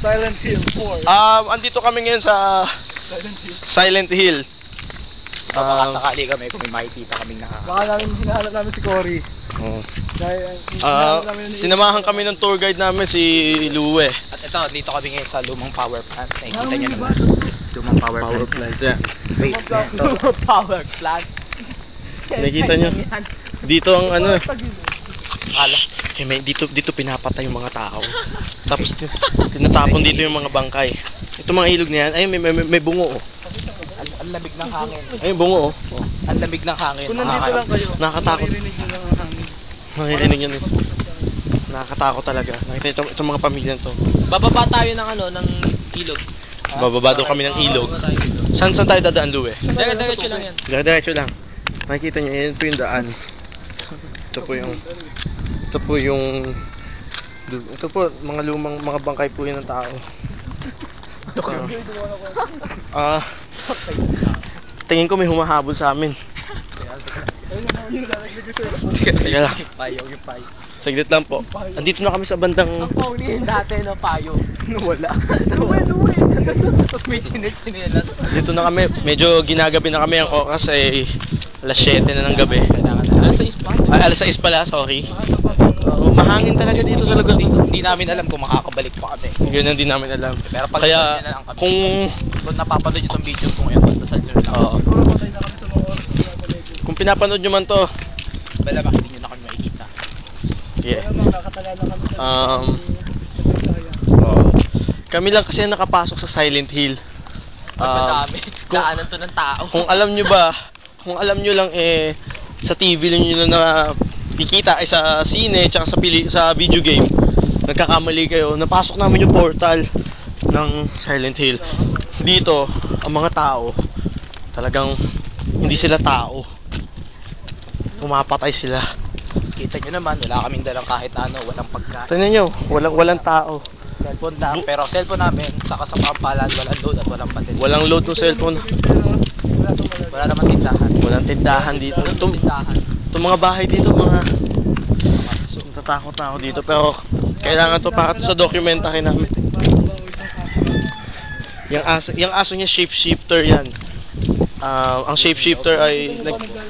Silent Hill 4. Andito kami ngayon sa Silent Hill. Baka sakali kami kung may makikita kaming Baka hinahanap namin si Cory. Oh. Dahil, Sinamahan kami ng tour guide namin si Lue. At ito, dito kami ngayon sa lumang power plant. Nakikita niyo naman. Lumang power plant. Yeah. Wait, lumang power plant. Nakikita niyo? Dito ang ano. Hala. Dito pinapatay yung mga tao. Tapos tinatapon dito yung mga bangkay. Ito mga ilog na yan. Ayun, may bungo oh. Ang lamig ng hangin. Ayun, bungo oh. Ang lamig ng hangin. Kung nandito lang kayo, nakakatakot. maririnig nyo lang ang hangin. Nakikirinig yun eh. Nakakatakot talaga. Nakita itong mga pamilya to. Bababa tayo ng ng ilog. Bababa daw kami ng ilog. Saan tayo dadaan, Lue? Diretso lang yan. Diretso lang. Nakikita niyo, yan po yung daan. Ito po, mga lumang mga bangkay po yan ng tao. Tingin ko may humahabol sa amin. Teka lang. Yung payo. Saglit lang po. Andito na kami sa bandang... Ang pauni dati na payo. Wala. Tapos may chinelas. Dito na kami. Medyo ginagabi na kami ang oras ay alas 7 na ng gabi. Alas 6 pa? Alas 6 pala, sorry. Mahangin talaga dito sa lugar dito. Hindi namin alam kung makakabalik pa kami. Ganyan din namin alam. Pero pag kaya na lang kami. kung napapanood nyo itong video ko ngayon, pagdasal nyo na lang. Oo. Siguro patay na kami sa mga oras na pinapanood. Kung pinapanood nyo man to, Malamang hindi nyo na kami makikita. yeah. Malamang nakatala na kami sa Kami lang kasi nakapasok sa Silent Hill. Madami. Daanan to ng tao. Kung alam nyo lang sa TV lang nyo na nakikita ay sa sine tsaka sa video game, nagkakamali kayo. Napasok namin yung portal ng Silent Hill. Dito, ang mga tao, talagang hindi sila tao. Pumapatay sila. Kita nyo naman, wala kaming dalang kahit ano, walang pagkain. Tingnan nyo, walang tao. Cellphone lang, pero cellphone namin, saka sa pampalan, walang load at walang battery. Walang load ng cellphone. Wala naman tindahan. Walang tindahan dito. Itong mga bahay dito, natatakot na ako dito. Pero kailangan to para to sa documentary namin. Yung aso niya shapeshifter yan. Ang shapeshifter ay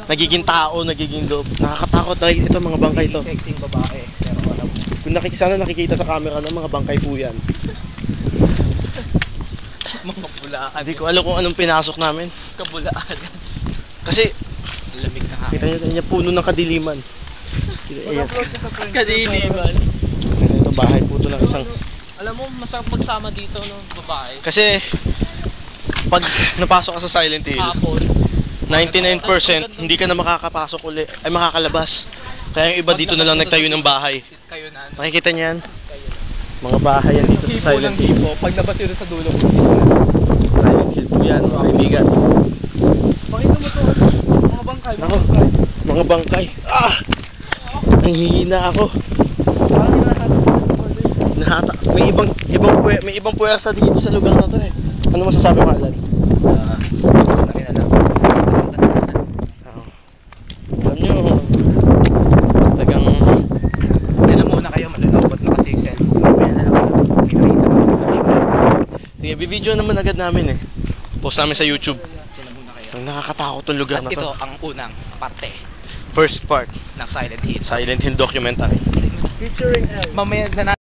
nagiging tao, nagiging loob. Nakakatakot na ito mga bangkay to. Sexing babae, pero alam mo. Kung sana nakikita sa camera ng mga bangkay po yan. Mga bulaan. Hindi ko alam kung anong pinasok namin. Kabulaan. Kasi Lamig na kita niyo puno ng kadiliman. Ayan. Kadiliman. Ito bahay po ito ng isang. Alam mo, masarap magsama dito no, babae. Kasi pag napasok ka sa Silent Hill, Hapon. 99% hindi ka na makakapasok uli, ay makakalabas. Kaya yung iba dito na lang nagtayo ng bahay. Kayo na. Nakikita niyo yan? Mga bahay yan dito sa Silent Hill. Pag labas yun sa dulo. Silent Hill po yan, mga kaibigan. Pakita mo to, mga bangkay. Nako, mga bangkay. Ang hihina ako. Parang hinahanap. May ibang puwersa dito sa lugar na to eh. Ano masasabi mo, Alan? Alam nyo, talagang Alam muna kayo, malulobot na kasi yung cellphone. Kaya na lang, sige, bibidyo naman agad namin eh. Post namin sa YouTube. Sila muna kayo. Ang nakakatakot tong lugar At na to. ito ang unang parte First part, ng Silent Hill. Silent Hill documentary. Featuring L. Mamaya na